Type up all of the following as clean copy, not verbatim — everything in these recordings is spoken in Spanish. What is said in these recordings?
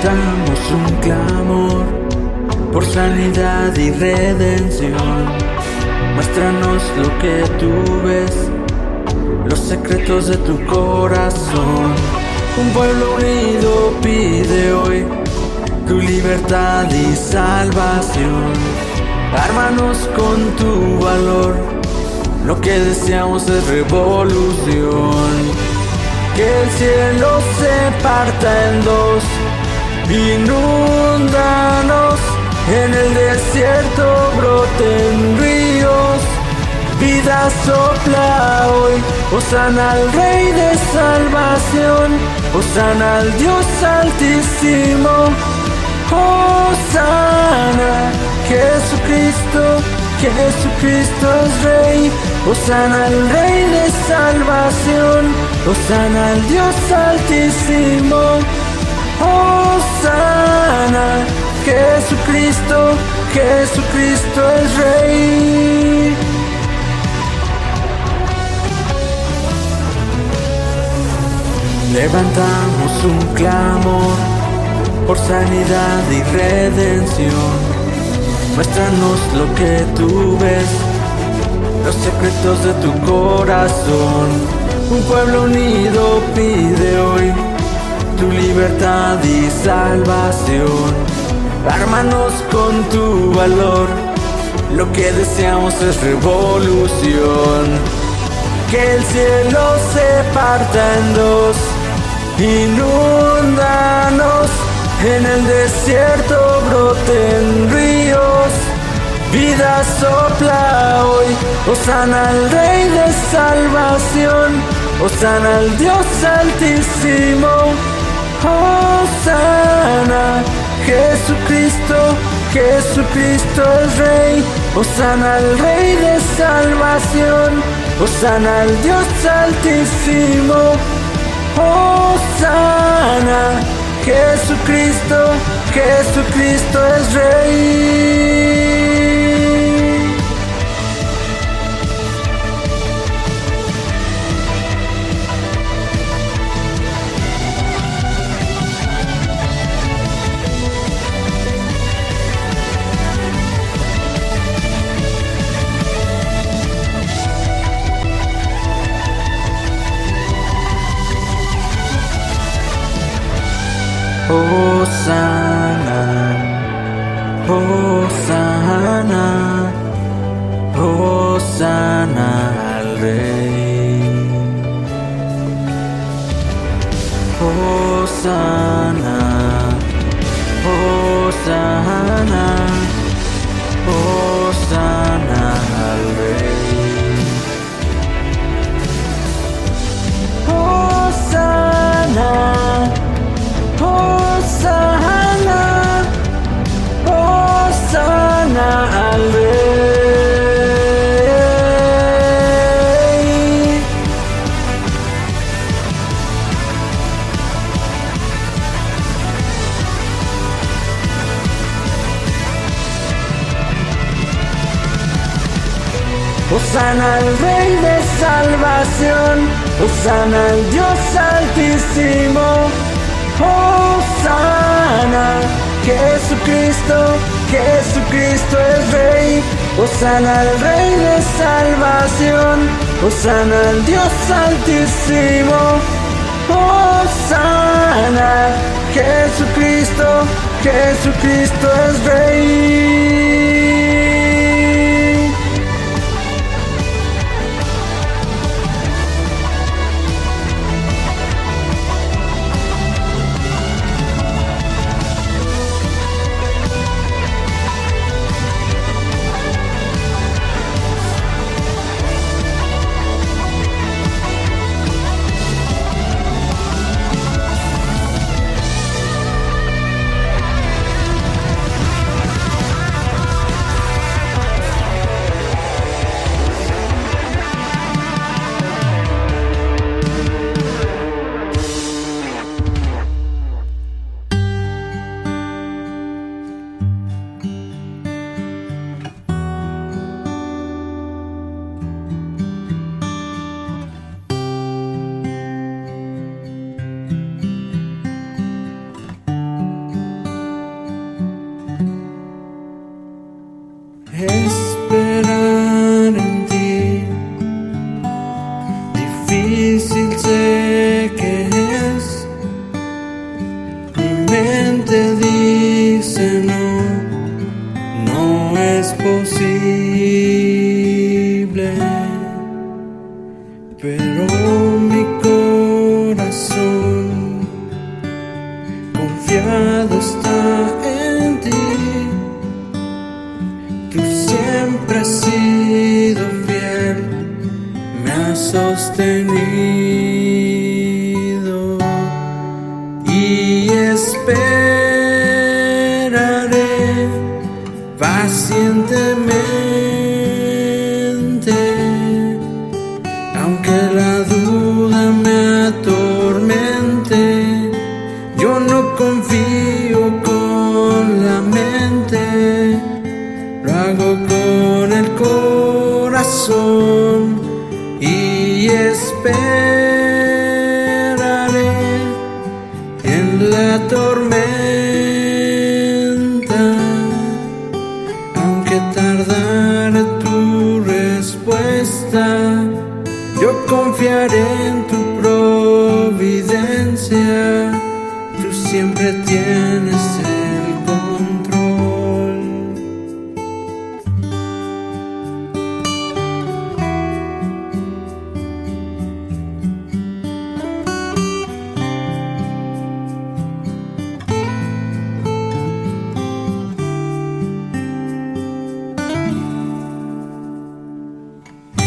Levantamos un clamor por sanidad y redención. Muéstranos lo que tú ves, los secretos de tu corazón. Un pueblo unido pide hoy tu libertad y salvación. Ármanos con tu valor, lo que deseamos es revolución. Que el cielo se parta en dos, inúndanos, en el desierto broten ríos. Vida sopla hoy, hosana al Rey de salvación, hosana al Dios altísimo, hosana, Jesucristo, Jesucristo es Rey, hosana al Rey de salvación, hosana al Dios altísimo, hosana, Jesucristo, Jesucristo es Rey. Levantamos un clamor por sanidad y redención. Muéstranos lo que tú ves, los secretos de tu corazón. Un pueblo unido pide hoy tu libertad y salvación. Ármanos con tu valor, lo que deseamos es revolución. Que el cielo se parta en dos, inúndanos, en el desierto broten ríos. Vida sopla hoy, hosana al Rey de salvación, hosana al Dios altísimo, hosana, Jesucristo, Jesucristo es Rey, hosana al Rey de salvación, hosana al Dios altísimo, hosana, Jesucristo, Jesucristo es Rey. Hosana, hosana, hosana al Rey. Hosana, hosana, hosana al Rey. Hosana, hosana, hosana al Rey. Hosana al Rey de salvación, hosana al Dios altísimo, hosana, Jesucristo, Jesucristo es Rey, hosana al Rey de salvación, hosana al Dios altísimo, hosana, Jesucristo, Jesucristo es Rey. Difícil sé que es, mi mente dice no es posible, pero mi corazón confiado está en ti. Tú siempre has sido fiel, me has sostenido y esperaré pacientemente, aunque la duda me atormente. Yo no confío con la mente, lo hago con el corazón y esperaré en la tormenta, aunque tardare tu respuesta. Yo confiaré en tu providencia, tú siempre tienes el control.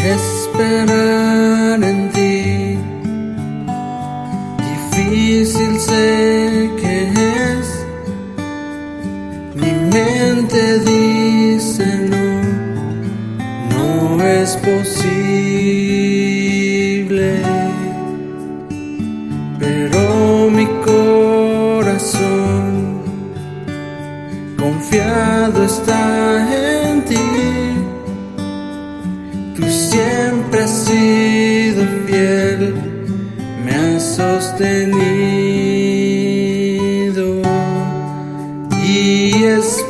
Esperar en ti, difícil sé que es, mi mente dice no es posible, pero mi corazón confiado está en ti. Tú siempre has sido fiel, me has sostenido y esperaré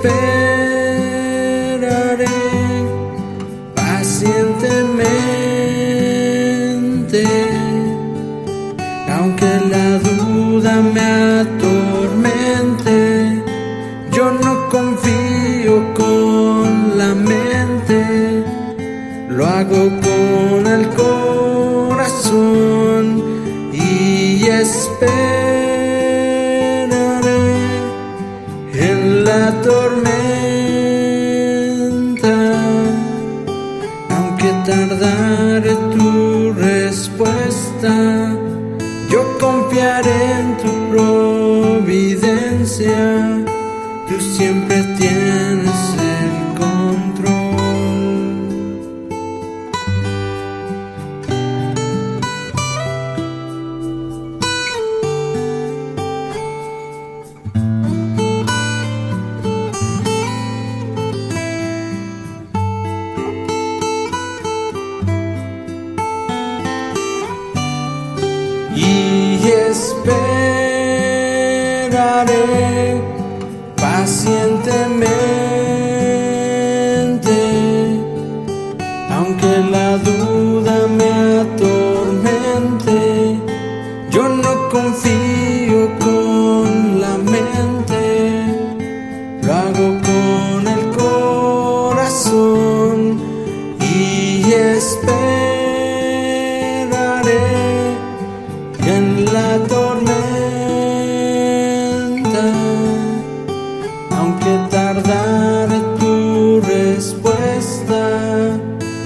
pacientemente, aunque la duda me atormente. Yo no confío con la mente, lo hago con el corazón y esperaré en la tormenta, aunque tardare tu respuesta. Yo confiaré en tu providencia, tú siempre tienes el control. Y esperaré pacientemente, aunque la duda me atormente. Yo no confío con la mente, lo hago con el corazón y esperaré en la tormenta, aunque tardare tu respuesta.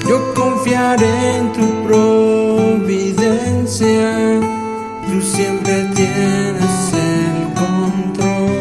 Yo confiaré en tu providencia, tú siempre tienes el control.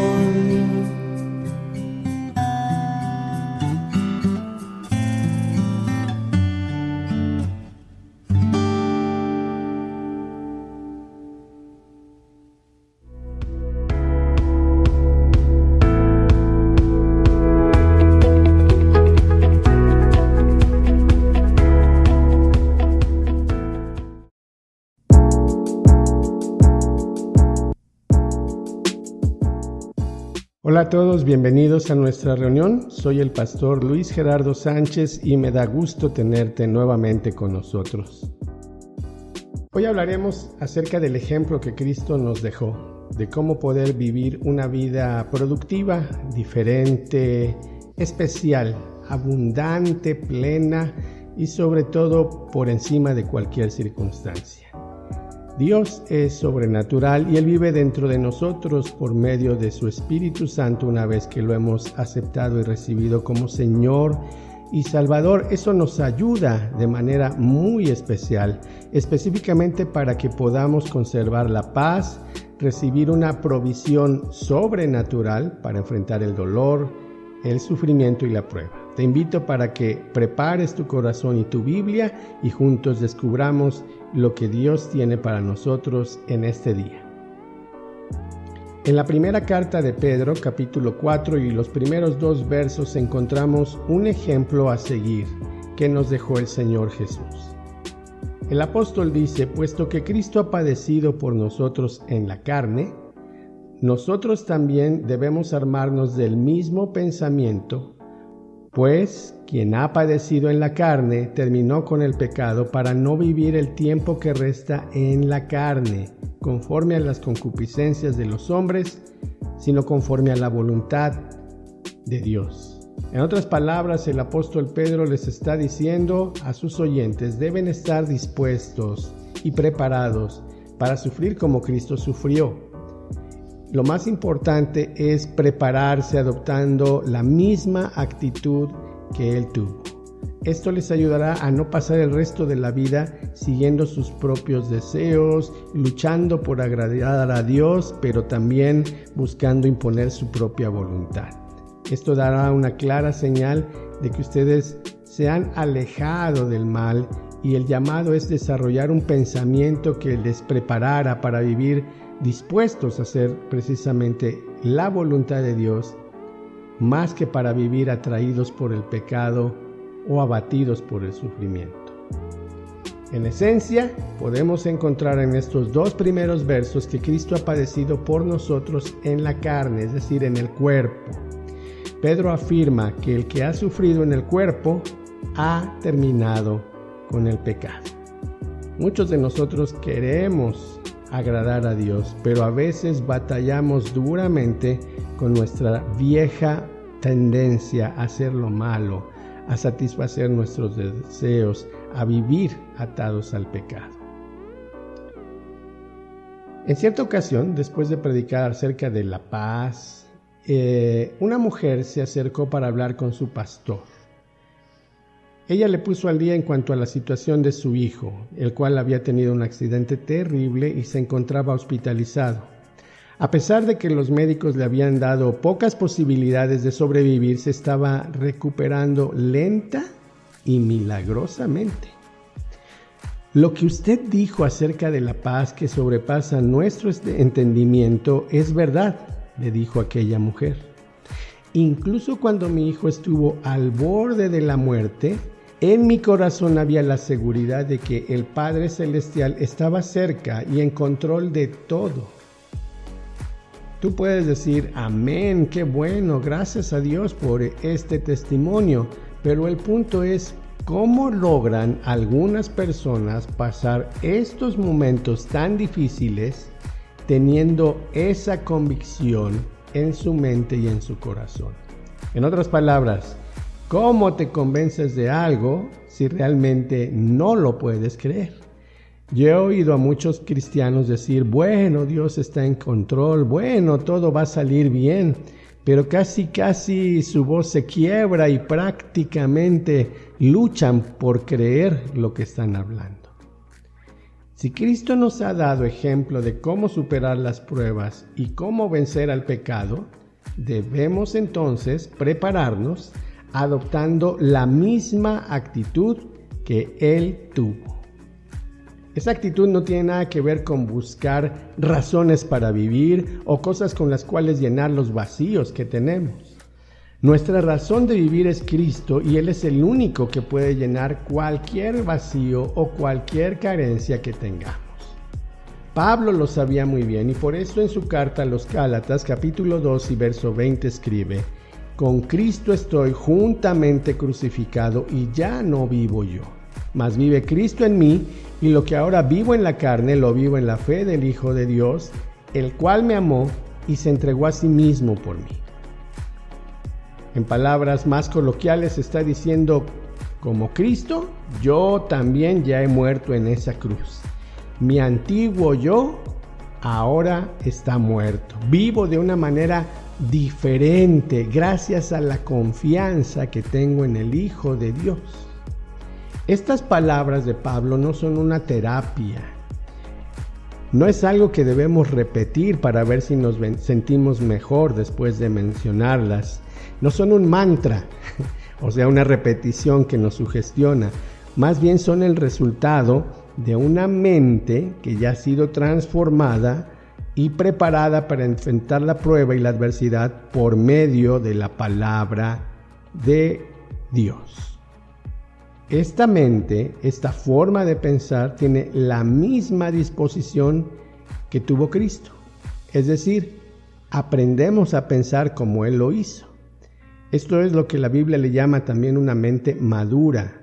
Hola a todos, bienvenidos a nuestra reunión. Soy el pastor Luis Gerardo Sánchez y me da gusto tenerte nuevamente con nosotros. Hoy hablaremos acerca del ejemplo que Cristo nos dejó, de cómo poder vivir una vida productiva, diferente, especial, abundante, plena y sobre todo por encima de cualquier circunstancia. Dios es sobrenatural y Él vive dentro de nosotros por medio de su Espíritu Santo una vez que lo hemos aceptado y recibido como Señor y Salvador. Eso nos ayuda de manera muy especial, específicamente para que podamos conservar la paz, recibir una provisión sobrenatural para enfrentar el dolor, el sufrimiento y la prueba. Te invito para que prepares tu corazón y tu Biblia y juntos descubramos lo que Dios tiene para nosotros en este día. En la primera carta de Pedro, capítulo 4 y los primeros 2 versos encontramos un ejemplo a seguir que nos dejó el Señor Jesús. El apóstol dice: puesto que Cristo ha padecido por nosotros en la carne, nosotros también debemos armarnos del mismo pensamiento, pues quien ha padecido en la carne terminó con el pecado para no vivir el tiempo que resta en la carne, conforme a las concupiscencias de los hombres, sino conforme a la voluntad de Dios. En otras palabras, el apóstol Pedro les está diciendo a sus oyentes: deben estar dispuestos y preparados para sufrir como Cristo sufrió. Lo más importante es prepararse adoptando la misma actitud que Él tuvo. Esto les ayudará a no pasar el resto de la vida siguiendo sus propios deseos, luchando por agradar a Dios, pero también buscando imponer su propia voluntad. Esto dará una clara señal de que ustedes se han alejado del mal y el llamado es desarrollar un pensamiento que les preparara para vivir dispuestos a hacer precisamente la voluntad de Dios, más que para vivir atraídos por el pecado o abatidos por el sufrimiento. En esencia, podemos encontrar en estos 2 primeros versos que Cristo ha padecido por nosotros en la carne, es decir, en el cuerpo. Pedro afirma que el que ha sufrido en el cuerpo ha terminado con el pecado. Muchos de nosotros queremos agradar a Dios, pero a veces batallamos duramente con nuestra vieja tendencia a hacer lo malo, a satisfacer nuestros deseos, a vivir atados al pecado. En cierta ocasión, después de predicar acerca de la paz, una mujer se acercó para hablar con su pastor. Ella le puso al día en cuanto a la situación de su hijo, el cual había tenido un accidente terrible y se encontraba hospitalizado. A pesar de que los médicos le habían dado pocas posibilidades de sobrevivir, se estaba recuperando lenta y milagrosamente. Lo que usted dijo acerca de la paz que sobrepasa nuestro entendimiento es verdad, le dijo aquella mujer. Incluso cuando mi hijo estuvo al borde de la muerte, en mi corazón había la seguridad de que el Padre Celestial estaba cerca y en control de todo. Tú puedes decir: amén, qué bueno, gracias a Dios por este testimonio, pero el punto es cómo logran algunas personas pasar estos momentos tan difíciles teniendo esa convicción en su mente y en su corazón. En otras palabras, ¿cómo te convences de algo si realmente no lo puedes creer? Yo he oído a muchos cristianos decir: bueno, Dios está en control, bueno, todo va a salir bien, pero casi su voz se quiebra y prácticamente luchan por creer lo que están hablando. Si Cristo nos ha dado ejemplo de cómo superar las pruebas y cómo vencer al pecado, debemos entonces prepararnos adoptando la misma actitud que Él tuvo. Esa actitud no tiene nada que ver con buscar razones para vivir o cosas con las cuales llenar los vacíos que tenemos. Nuestra razón de vivir es Cristo y Él es el único que puede llenar cualquier vacío o cualquier carencia que tengamos. Pablo lo sabía muy bien y por eso en su carta a los Gálatas, capítulo 2 y verso 20 escribe: con Cristo estoy juntamente crucificado y ya no vivo yo, mas vive Cristo en mí, y lo que ahora vivo en la carne, lo vivo en la fe del Hijo de Dios, el cual me amó y se entregó a sí mismo por mí. En palabras más coloquiales está diciendo, como Cristo, yo también ya he muerto en esa cruz. Mi antiguo yo ahora está muerto. Vivo de una manera diferente gracias a la confianza que tengo en el Hijo de Dios. Estas palabras de Pablo no son una terapia. No es algo que debemos repetir para ver si nos sentimos mejor después de mencionarlas. No son un mantra, o sea, una repetición que nos sugestiona. Más bien son el resultado de una mente que ya ha sido transformada y preparada para enfrentar la prueba y la adversidad por medio de la palabra de Dios. Esta mente, esta forma de pensar, tiene la misma disposición que tuvo Cristo. Es decir, aprendemos a pensar como Él lo hizo. Esto es lo que la Biblia le llama también una mente madura,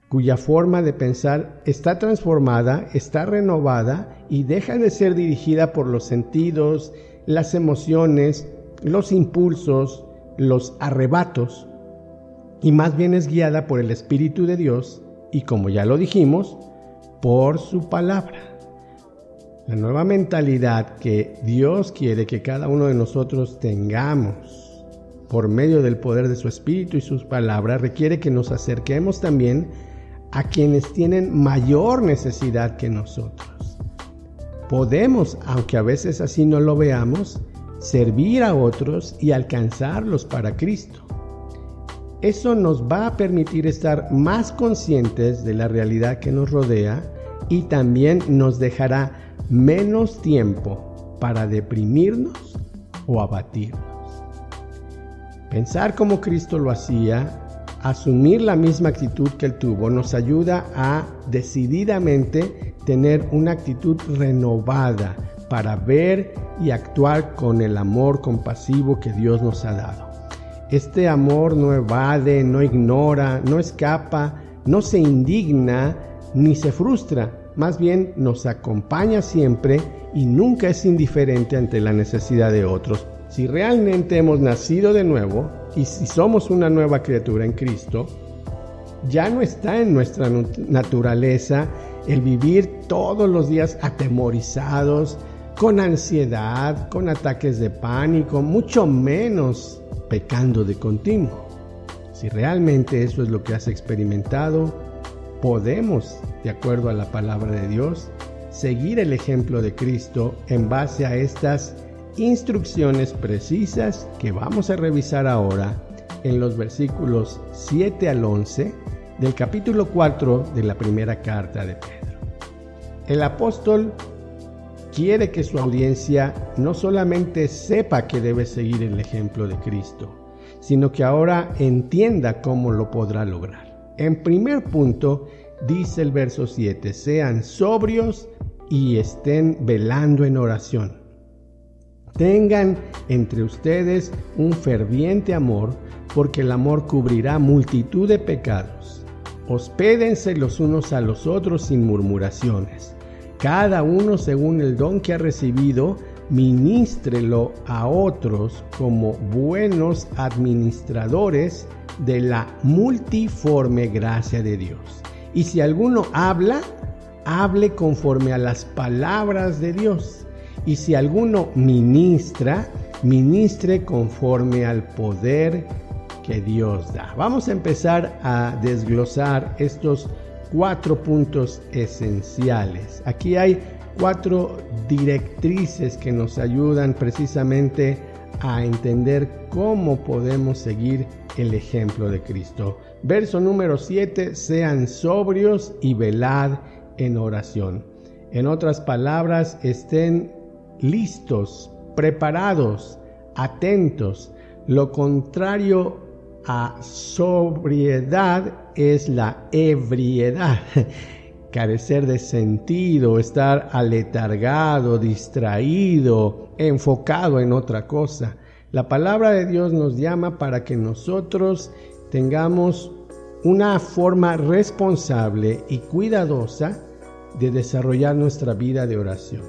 cuya forma de pensar está transformada, está renovada y deja de ser dirigida por los sentidos, las emociones, los impulsos, los arrebatos, y más bien es guiada por el Espíritu de Dios y, como ya lo dijimos, por su palabra. La nueva mentalidad que Dios quiere que cada uno de nosotros tengamos por medio del poder de su Espíritu y sus palabras requiere que nos acerquemos también a quienes tienen mayor necesidad que nosotros. Podemos, aunque a veces así no lo veamos, servir a otros y alcanzarlos para Cristo. Eso nos va a permitir estar más conscientes de la realidad que nos rodea y también nos dejará menos tiempo para deprimirnos o abatirnos. Pensar como Cristo lo hacía, asumir la misma actitud que Él tuvo, nos ayuda a decididamente tener una actitud renovada para ver y actuar con el amor compasivo que Dios nos ha dado. Este amor no evade, no ignora, no escapa, no se indigna ni se frustra, más bien nos acompaña siempre y nunca es indiferente ante la necesidad de otros. Si realmente hemos nacido de nuevo y si somos una nueva criatura en Cristo, ya no está en nuestra naturaleza el vivir todos los días atemorizados, con ansiedad, con ataques de pánico, mucho menos pecando de continuo. Si realmente eso es lo que has experimentado, podemos, de acuerdo a la palabra de Dios, seguir el ejemplo de Cristo en base a estas instrucciones precisas que vamos a revisar ahora en los versículos 7 al 11 del capítulo 4 de la primera carta de Pedro. El apóstol quiere que su audiencia no solamente sepa que debe seguir el ejemplo de Cristo, sino que ahora entienda cómo lo podrá lograr. En primer punto, dice el verso 7, sean sobrios y estén velando en oración. Tengan entre ustedes un ferviente amor, porque el amor cubrirá multitud de pecados. Hospédense los unos a los otros sin murmuraciones. Cada uno según el don que ha recibido, ministrelo a otros como buenos administradores de la multiforme gracia de Dios. Y si alguno habla, hable conforme a las palabras de Dios. Y si alguno ministra, ministre conforme al poder que Dios da. Vamos a empezar a desglosar estos 4 puntos esenciales. Aquí hay 4 directrices que nos ayudan precisamente a entender cómo podemos seguir el ejemplo de Cristo. Verso número 7, sean sobrios y velad en oración. En otras palabras, estén listos, preparados, atentos. Lo contrario a sobriedad es la ebriedad. Carecer de sentido, estar aletargado, distraído, enfocado en otra cosa. La palabra de Dios nos llama para que nosotros tengamos una forma responsable y cuidadosa de desarrollar nuestra vida de oración.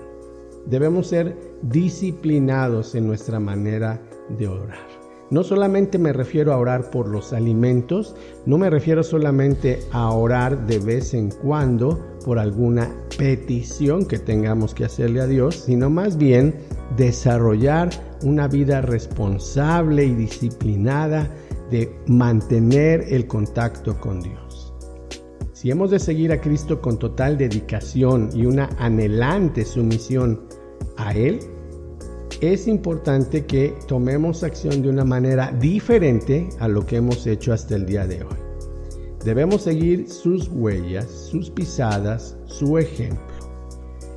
Debemos ser disciplinados en nuestra manera de orar. No solamente me refiero a orar por los alimentos, no me refiero solamente a orar de vez en cuando por alguna petición que tengamos que hacerle a Dios, sino más bien desarrollar una vida responsable y disciplinada de mantener el contacto con Dios. Si hemos de seguir a Cristo con total dedicación y una anhelante sumisión a Él, es importante que tomemos acción de una manera diferente a lo que hemos hecho hasta el día de hoy. Debemos seguir sus huellas, sus pisadas, su ejemplo.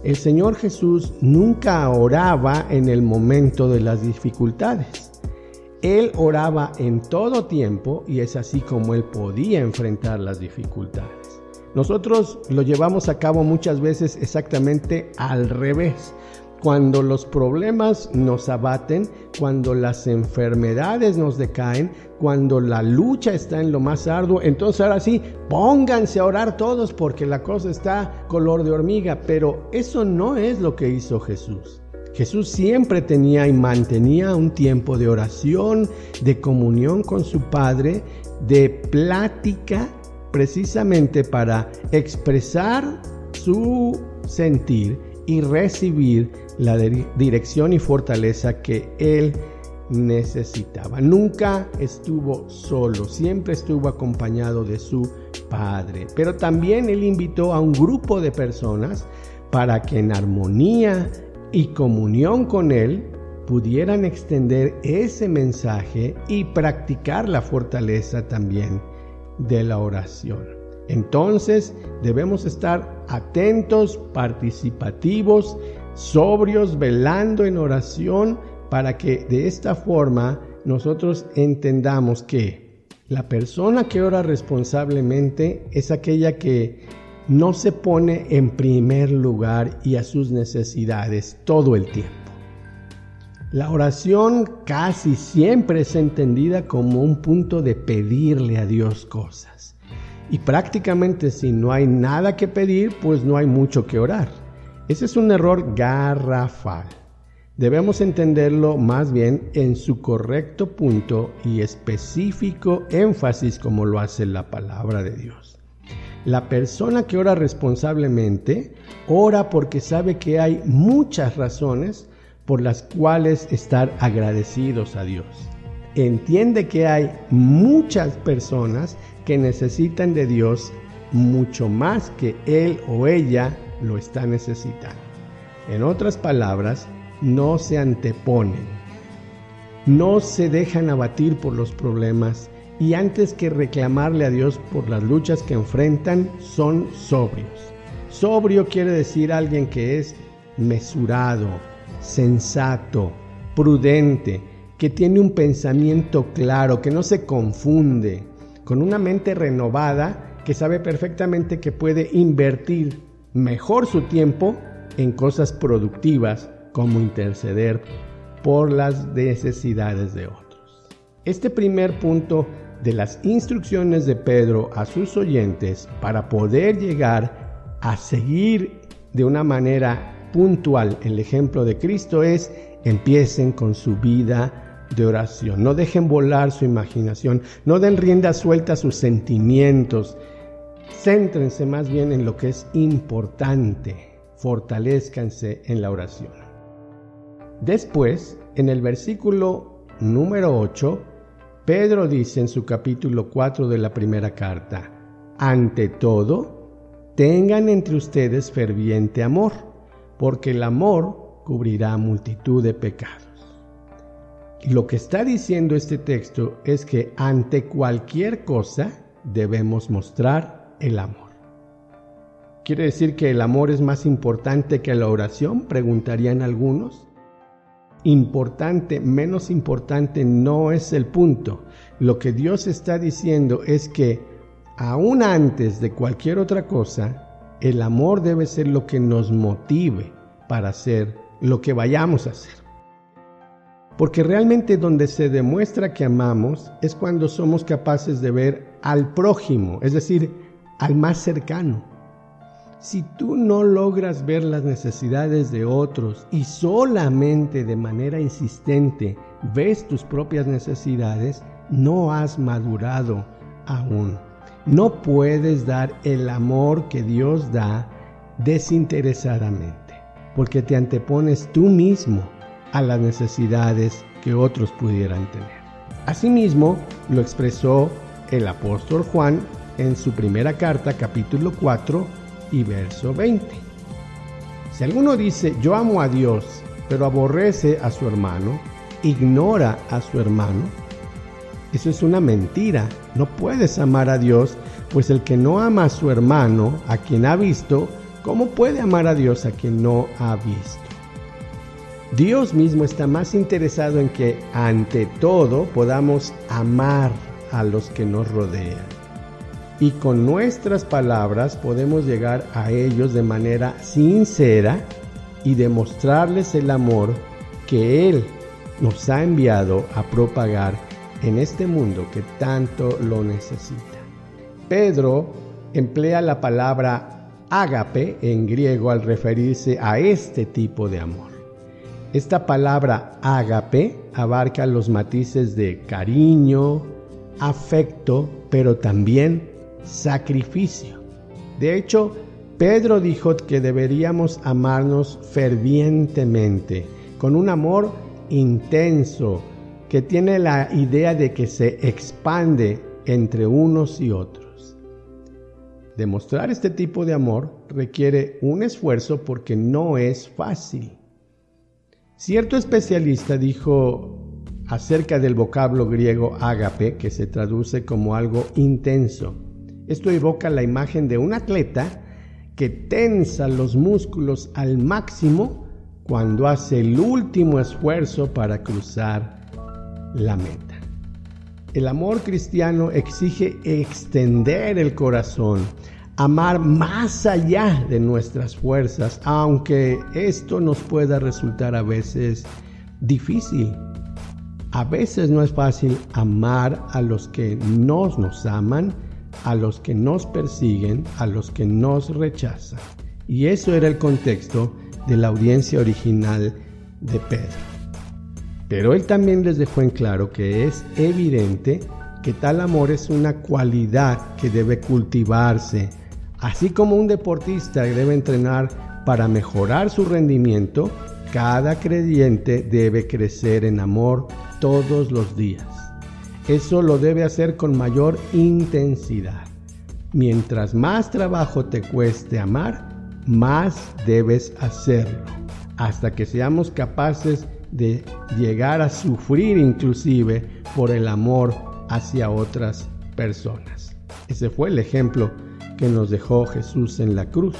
El Señor Jesús nunca oraba en el momento de las dificultades. Él oraba en todo tiempo y es así como Él podía enfrentar las dificultades. Nosotros lo llevamos a cabo muchas veces exactamente al revés. Cuando los problemas nos abaten, cuando las enfermedades nos decaen, cuando la lucha está en lo más arduo, entonces ahora sí, pónganse a orar todos porque la cosa está color de hormiga. Pero eso no es lo que hizo Jesús. Jesús siempre tenía y mantenía un tiempo de oración, de comunión con su Padre, de plática, precisamente para expresar su sentir y recibir la dirección y fortaleza que Él necesitaba. Nunca estuvo solo, siempre estuvo acompañado de su Padre. Pero también Él invitó a un grupo de personas para que en armonía y comunión con Él pudieran extender ese mensaje y practicar la fortaleza también de la oración. Entonces debemos estar atentos, participativos, sobrios, velando en oración, para que de esta forma nosotros entendamos que la persona que ora responsablemente es aquella que no se pone en primer lugar y a sus necesidades todo el tiempo. La oración casi siempre es entendida como un punto de pedirle a Dios cosas. Y prácticamente si no hay nada que pedir, pues no hay mucho que orar. Ese es un error garrafal. Debemos entenderlo más bien en su correcto punto y específico énfasis como lo hace la palabra de Dios. La persona que ora responsablemente ora porque sabe que hay muchas razones por las cuales estar agradecidos a Dios. Entiende que hay muchas personas que necesitan de Dios mucho más que él o ella lo está necesitando. En otras palabras, no se anteponen, no se dejan abatir por los problemas y antes que reclamarle a Dios por las luchas que enfrentan, son sobrios. Sobrio quiere decir alguien que es mesurado, sensato, prudente, que tiene un pensamiento claro, que no se confunde, con una mente renovada, que sabe perfectamente que puede invertir mejor su tiempo en cosas productivas, como interceder por las necesidades de otros. Este primer punto de las instrucciones de Pedro a sus oyentes para poder llegar a seguir de una manera puntual el ejemplo de Cristo es: empiecen con su vida de oración. No dejen volar su imaginación, no den rienda suelta a sus sentimientos. Céntrense más bien en lo que es importante. Fortalezcanse en la oración. Después, en el versículo número 8, Pedro dice en su capítulo 4 de la primera carta: ante todo, tengan entre ustedes ferviente amor, porque el amor cubrirá multitud de pecados. Y lo que está diciendo este texto es que ante cualquier cosa debemos mostrar el amor. ¿Quiere decir que el amor es más importante que la oración?, preguntarían algunos. Importante, menos importante no es el punto. Lo que Dios está diciendo es que aún antes de cualquier otra cosa, el amor debe ser lo que nos motive para hacer lo que vayamos a hacer. Porque realmente donde se demuestra que amamos es cuando somos capaces de ver al prójimo, es decir, al más cercano. Si tú no logras ver las necesidades de otros y solamente de manera insistente ves tus propias necesidades, no has madurado aún. No puedes dar el amor que Dios da desinteresadamente, porque te antepones tú mismo a las necesidades que otros pudieran tener. Asimismo, lo expresó el apóstol Juan en su primera carta, capítulo 4 y verso 20. Si alguno dice, yo amo a Dios, pero aborrece a su hermano, ignora a su hermano, eso es una mentira. No puedes amar a Dios, pues el que no ama a su hermano, a quien ha visto, ¿cómo puede amar a Dios a quien no ha visto? Dios mismo está más interesado en que, ante todo, podamos amar a los que nos rodean. Y con nuestras palabras podemos llegar a ellos de manera sincera y demostrarles el amor que Él nos ha enviado a propagar en este mundo que tanto lo necesita. Pedro emplea la palabra ágape en griego al referirse a este tipo de amor. Esta palabra ágape abarca los matices de cariño, afecto, pero también sacrificio. De hecho, Pedro dijo que deberíamos amarnos fervientemente, con un amor intenso, que tiene la idea de que se expande entre unos y otros. Demostrar este tipo de amor requiere un esfuerzo porque no es fácil. Cierto especialista dijo acerca del vocablo griego ágape, que se traduce como algo intenso. Esto evoca la imagen de un atleta que tensa los músculos al máximo cuando hace el último esfuerzo para cruzar la meta. El amor cristiano exige extender el corazón, amar más allá de nuestras fuerzas, aunque esto nos pueda resultar a veces difícil. A veces no es fácil amar a los que no nos aman, a los que nos persiguen, a los que nos rechazan. Y eso era el contexto de la audiencia original de Pedro. Pero él también les dejó en claro que es evidente que tal amor es una cualidad que debe cultivarse, así como un deportista debe entrenar para mejorar su rendimiento. Cada creyente debe crecer en amor todos los días. Eso lo debe hacer con mayor intensidad. Mientras más trabajo te cueste amar, más debes hacerlo, hasta que seamos capaces de llegar a sufrir inclusive por el amor hacia otras personas. Ese fue el ejemplo que nos dejó Jesús en la cruz.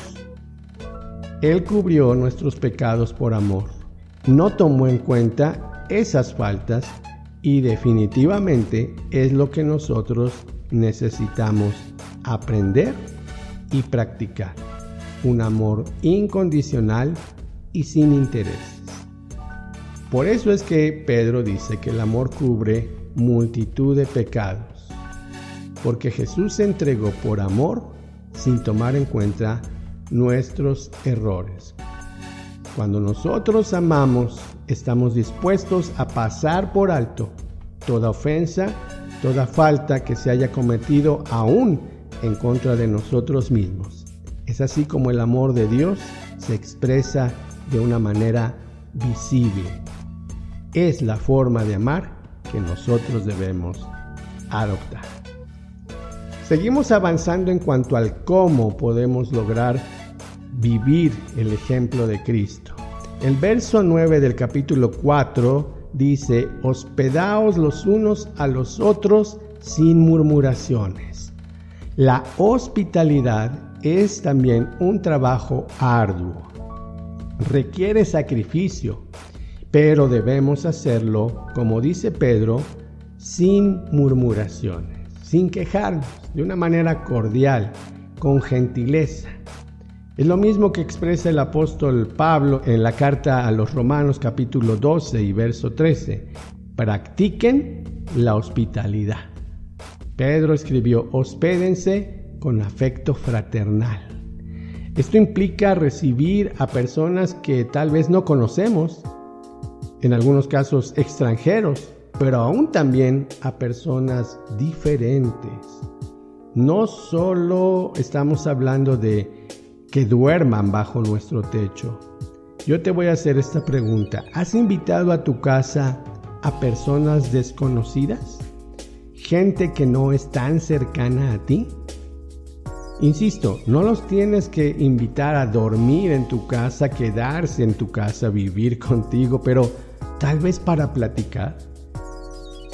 Él cubrió nuestros pecados por amor, no tomó en cuenta esas faltas y definitivamente es lo que nosotros necesitamos aprender y practicar. Un amor incondicional y sin intereses. Por eso es que Pedro dice que el amor cubre multitud de pecados, porque Jesús se entregó por amor sin tomar en cuenta nuestros errores. Cuando nosotros amamos, estamos dispuestos a pasar por alto toda ofensa, toda falta que se haya cometido aún en contra de nosotros mismos. Es así como el amor de Dios se expresa de una manera visible. Es la forma de amar que nosotros debemos adoptar. Seguimos avanzando en cuanto al cómo podemos lograr vivir el ejemplo de Cristo. El verso 9 del capítulo 4 dice: hospedaos los unos a los otros sin murmuraciones. La hospitalidad es también un trabajo arduo. Requiere sacrificio, pero debemos hacerlo, como dice Pedro, sin murmuraciones, sin quejarnos, de una manera cordial, con gentileza. Es lo mismo que expresa el apóstol Pablo en la carta a los Romanos capítulo 12 y verso 13. Practiquen la hospitalidad. Pedro escribió: hospédense con afecto fraternal. Esto implica recibir a personas que tal vez no conocemos, en algunos casos extranjeros, pero aún también a personas diferentes. No solo estamos hablando de que duerman bajo nuestro techo. Yo te voy a hacer esta pregunta: ¿has invitado a tu casa a personas desconocidas? ¿Gente que no es tan cercana a ti? Insisto, no los tienes que invitar a dormir en tu casa, quedarse en tu casa, vivir contigo, pero tal vez para platicar.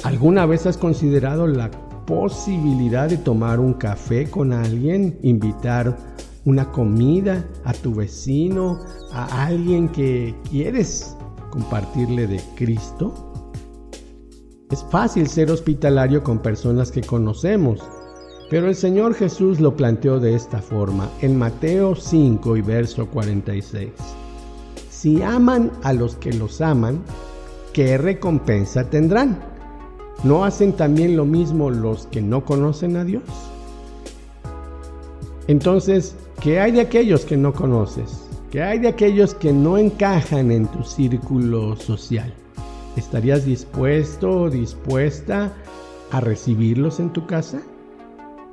¿Alguna vez has considerado la posibilidad de tomar un café con alguien, invitar una comida a tu vecino, a alguien que quieres compartirle de Cristo? Es fácil ser hospitalario con personas que conocemos, pero el Señor Jesús lo planteó de esta forma en Mateo 5 y verso 46. Si aman a los que los aman, ¿qué recompensa tendrán? ¿No hacen también lo mismo los que no conocen a Dios? Entonces, ¿qué hay de aquellos que no conoces? ¿Qué hay de aquellos que no encajan en tu círculo social? ¿Estarías dispuesto o dispuesta a recibirlos en tu casa?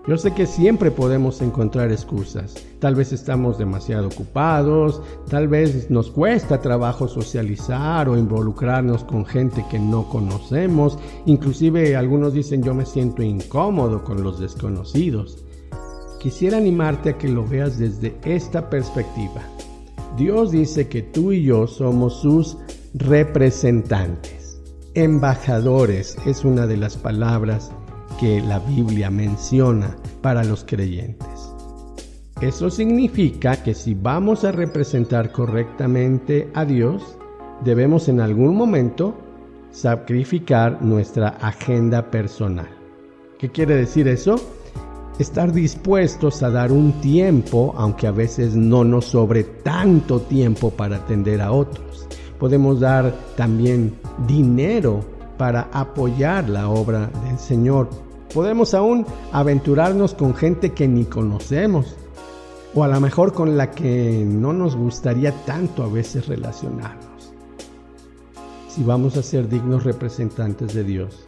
Yo sé que siempre podemos encontrar excusas. Tal vez estamos demasiado ocupados, tal vez nos cuesta trabajo socializar o involucrarnos con gente que no conocemos. Inclusive algunos dicen: yo me siento incómodo con los desconocidos. Quisiera animarte a que lo veas desde esta perspectiva. Dios dice que tú y yo somos sus representantes. Embajadores es una de las palabras que la Biblia menciona para los creyentes. Eso significa que si vamos a representar correctamente a Dios, debemos en algún momento sacrificar nuestra agenda personal. ¿Qué quiere decir eso? Estar dispuestos a dar un tiempo, aunque a veces no nos sobre tanto tiempo para atender a otros. Podemos dar también dinero para apoyar la obra del Señor. Podemos aún aventurarnos con gente que ni conocemos, o a lo mejor con la que no nos gustaría tanto a veces relacionarnos. Si vamos a ser dignos representantes de Dios,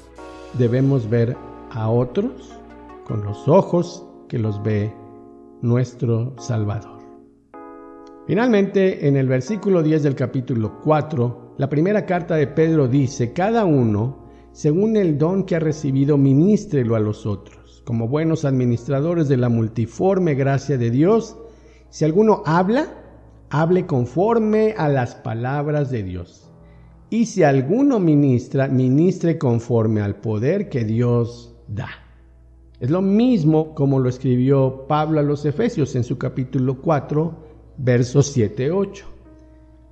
debemos ver a otros con los ojos que los ve nuestro Salvador. Finalmente, en el versículo 10 del capítulo 4, la primera carta de Pedro dice: cada uno, según el don que ha recibido, ministrelo a los otros, como buenos administradores de la multiforme gracia de Dios. Si alguno habla, hable conforme a las palabras de Dios. Y si alguno ministra, ministre conforme al poder que Dios da. Es lo mismo como lo escribió Pablo a los Efesios en su capítulo 4, versos 7-8.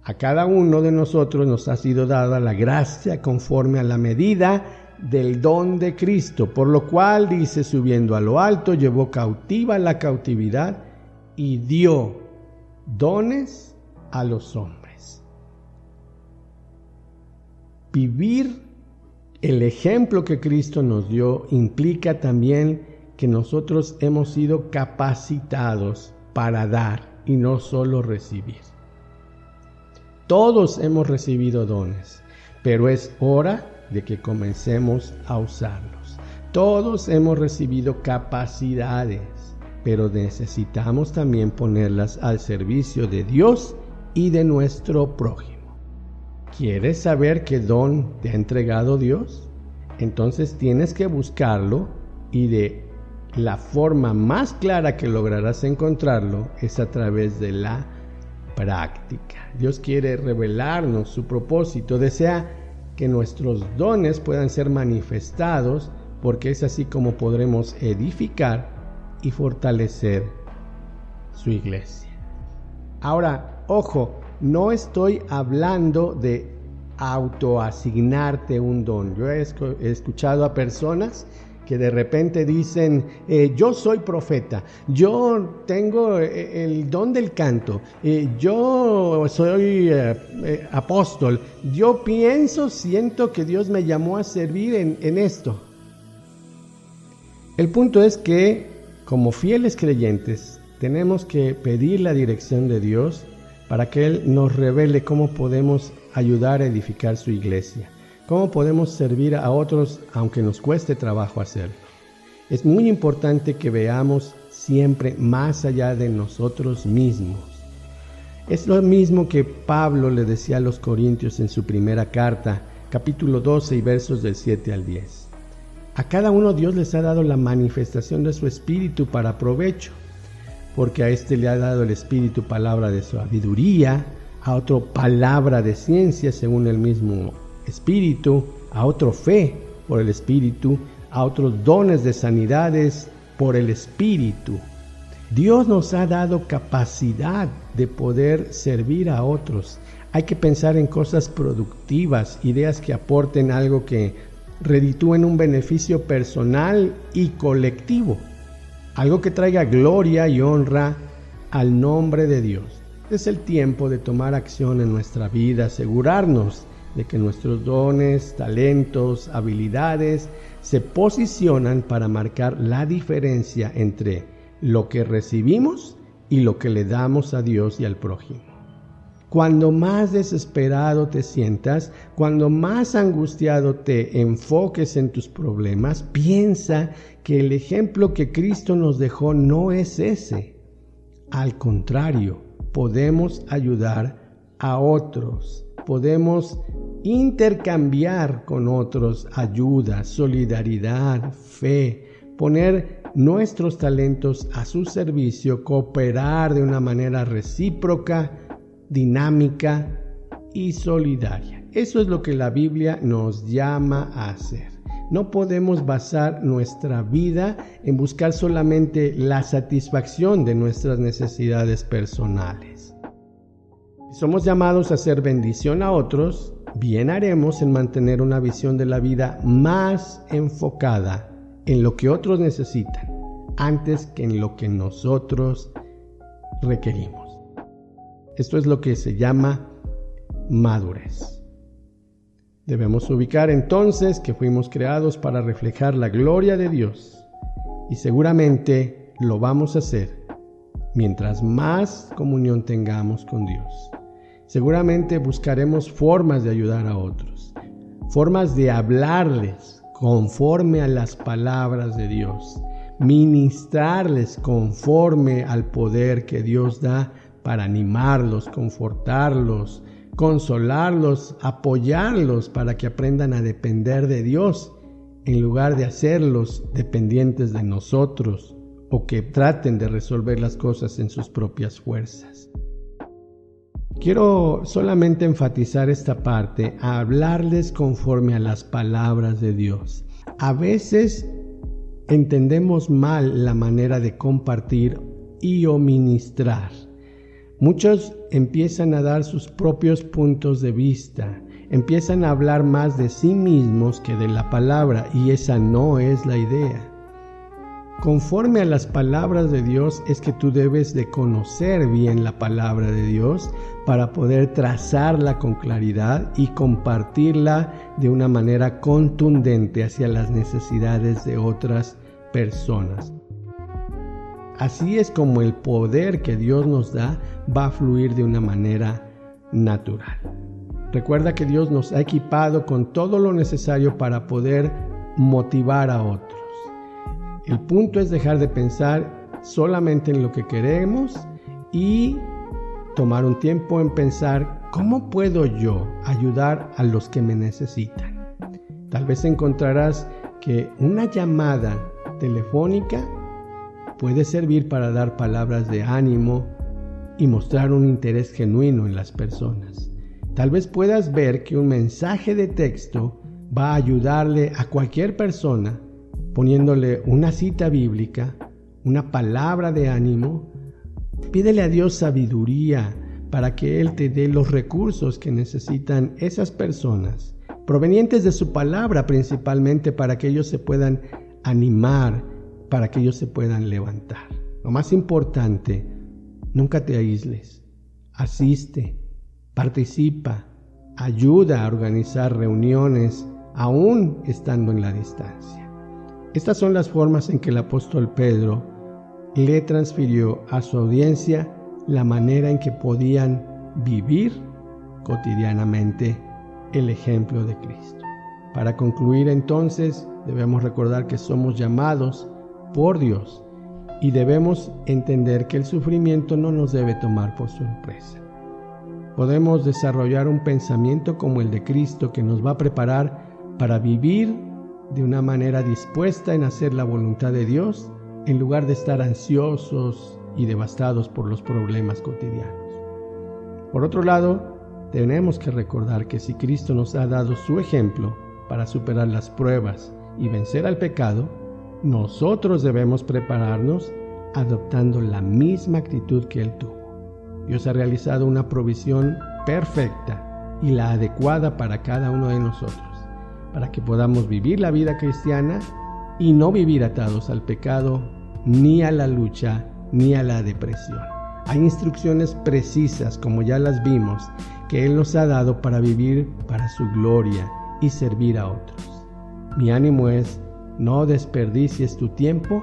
A cada uno de nosotros nos ha sido dada la gracia conforme a la medida del don de Cristo, por lo cual, dice, subiendo a lo alto, llevó cautiva la cautividad y dio dones a los hombres. Vivir el ejemplo que Cristo nos dio implica también que nosotros hemos sido capacitados para dar y no solo recibir. Todos hemos recibido dones, pero es hora de que comencemos a usarlos. Todos hemos recibido capacidades, pero necesitamos también ponerlas al servicio de Dios y de nuestro prójimo. ¿Quieres saber qué don te ha entregado Dios? Entonces tienes que buscarlo, y de la forma más clara que lograrás encontrarlo es a través de la práctica. Dios quiere revelarnos su propósito, desea que nuestros dones puedan ser manifestados, porque es así como podremos edificar y fortalecer su iglesia. Ahora, ojo, no estoy hablando de autoasignarte un don. Yo he escuchado a personas que de repente dicen: yo soy profeta, yo tengo el don del canto, yo soy apóstol, yo siento que Dios me llamó a servir en esto. El punto es que, como fieles creyentes, tenemos que pedir la dirección de Dios para que Él nos revele cómo podemos ayudar a edificar su iglesia, cómo podemos servir a otros aunque nos cueste trabajo hacerlo. Es muy importante que veamos siempre más allá de nosotros mismos. Es lo mismo que Pablo le decía a los Corintios en su primera carta, capítulo 12 y versos del 7 al 10. A cada uno Dios les ha dado la manifestación de su espíritu para provecho, porque a este le ha dado el espíritu palabra de sabiduría, a otro palabra de ciencia según el mismo espíritu, a otro fe por el espíritu, a otros dones de sanidades por el espíritu. Dios nos ha dado capacidad de poder servir a otros. Hay que pensar en cosas productivas, ideas que aporten algo que reditúen un beneficio personal y colectivo, algo que traiga gloria y honra al nombre de Dios. Es el tiempo de tomar acción en nuestra vida, asegurarnos de que nuestros dones, talentos, habilidades se posicionan para marcar la diferencia entre lo que recibimos y lo que le damos a Dios y al prójimo. Cuando más desesperado te sientas, cuando más angustiado te enfoques en tus problemas, piensa que el ejemplo que Cristo nos dejó no es ese. Al contrario, podemos ayudar a otros, podemos intercambiar con otros ayuda, solidaridad, fe, poner nuestros talentos a su servicio, cooperar de una manera recíproca, dinámica y solidaria. Eso es lo que la Biblia nos llama a hacer. No podemos basar nuestra vida en buscar solamente la satisfacción de nuestras necesidades personales. Si somos llamados a hacer bendición a otros, bien haremos en mantener una visión de la vida más enfocada en lo que otros necesitan, antes que en lo que nosotros requerimos. Esto es lo que se llama madurez. Debemos ubicar entonces que fuimos creados para reflejar la gloria de Dios, y seguramente lo vamos a hacer mientras más comunión tengamos con Dios. Seguramente buscaremos formas de ayudar a otros, formas de hablarles conforme a las palabras de Dios, ministrarles conforme al poder que Dios da para animarlos, confortarlos, consolarlos, apoyarlos para que aprendan a depender de Dios en lugar de hacerlos dependientes de nosotros o que traten de resolver las cosas en sus propias fuerzas. Quiero solamente enfatizar esta parte, a hablarles conforme a las palabras de Dios. A veces entendemos mal la manera de compartir y o ministrar. Muchos empiezan a dar sus propios puntos de vista, empiezan a hablar más de sí mismos que de la palabra, y esa no es la idea. Conforme a las palabras de Dios es que tú debes de conocer bien la palabra de Dios para poder trazarla con claridad y compartirla de una manera contundente hacia las necesidades de otras personas. Así es como el poder que Dios nos da va a fluir de una manera natural. Recuerda que Dios nos ha equipado con todo lo necesario para poder motivar a otros. El punto es dejar de pensar solamente en lo que queremos y tomar un tiempo en pensar cómo puedo yo ayudar a los que me necesitan. Tal vez encontrarás que una llamada telefónica puede servir para dar palabras de ánimo y mostrar un interés genuino en las personas. Tal vez puedas ver que un mensaje de texto va a ayudarle a cualquier persona poniéndole una cita bíblica, una palabra de ánimo. Pídele a Dios sabiduría para que Él te dé los recursos que necesitan esas personas, provenientes de su palabra principalmente, para que ellos se puedan animar, para que ellos se puedan levantar. Lo más importante, nunca te aísles. Asiste, participa, ayuda a organizar reuniones, aún estando en la distancia. Estas son las formas en que el apóstol Pedro le transfirió a su audiencia la manera en que podían vivir cotidianamente el ejemplo de Cristo. Para concluir entonces, debemos recordar que somos llamados por Dios y debemos entender que el sufrimiento no nos debe tomar por sorpresa. Podemos desarrollar un pensamiento como el de Cristo que nos va a preparar para vivir de una manera dispuesta en hacer la voluntad de Dios en lugar de estar ansiosos y devastados por los problemas cotidianos. Por otro lado, tenemos que recordar que si Cristo nos ha dado su ejemplo para superar las pruebas y vencer al pecado, nosotros debemos prepararnos adoptando la misma actitud que Él tuvo. Dios ha realizado una provisión perfecta y la adecuada para cada uno de nosotros, para que podamos vivir la vida cristiana y no vivir atados al pecado, ni a la lucha, ni a la depresión. Hay instrucciones precisas, como ya las vimos, que Él nos ha dado para vivir para su gloria y servir a otros. Mi ánimo es: no desperdicies tu tiempo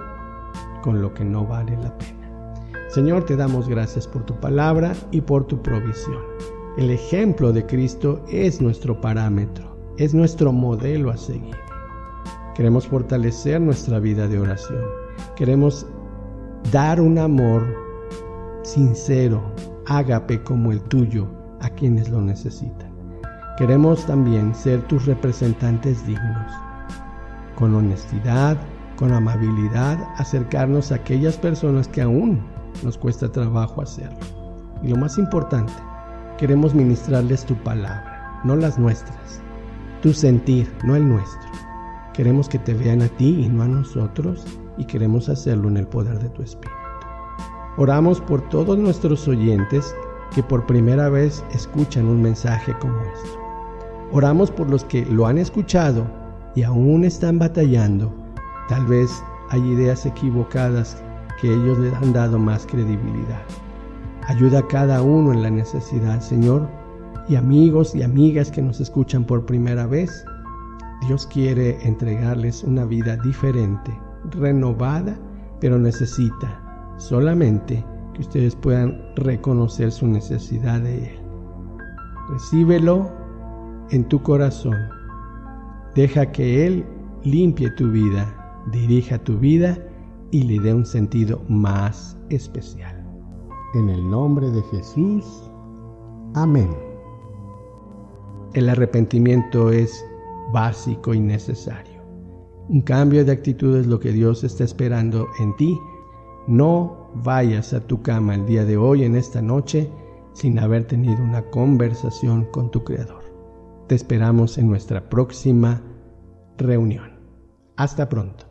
con lo que no vale la pena. Señor, te damos gracias por tu palabra y por tu provisión. El ejemplo de Cristo es nuestro parámetro, es nuestro modelo a seguir. Queremos fortalecer nuestra vida de oración. Queremos dar un amor sincero, ágape como el tuyo, a quienes lo necesitan. Queremos también ser tus representantes dignos. Con honestidad, con amabilidad, acercarnos a aquellas personas que aún nos cuesta trabajo hacerlo. Y lo más importante, queremos ministrarles tu palabra, no las nuestras, tu sentir, no el nuestro. Queremos que te vean a ti y no a nosotros, y queremos hacerlo en el poder de tu Espíritu. Oramos por todos nuestros oyentes que por primera vez escuchan un mensaje como esto. Oramos por los que lo han escuchado y aún están batallando. Tal vez hay ideas equivocadas que ellos le han dado más credibilidad. Ayuda a cada uno en la necesidad, Señor, y amigos y amigas que nos escuchan por primera vez. Dios quiere entregarles una vida diferente, renovada, pero necesita solamente que ustedes puedan reconocer su necesidad de Él. Recíbelo en tu corazón. Deja que Él limpie tu vida, dirija tu vida y le dé un sentido más especial. En el nombre de Jesús, amén. El arrepentimiento es básico y necesario. Un cambio de actitud es lo que Dios está esperando en ti. No vayas a tu cama el día de hoy, en esta noche, sin haber tenido una conversación con tu Creador. Te esperamos en nuestra próxima reunión. Hasta pronto.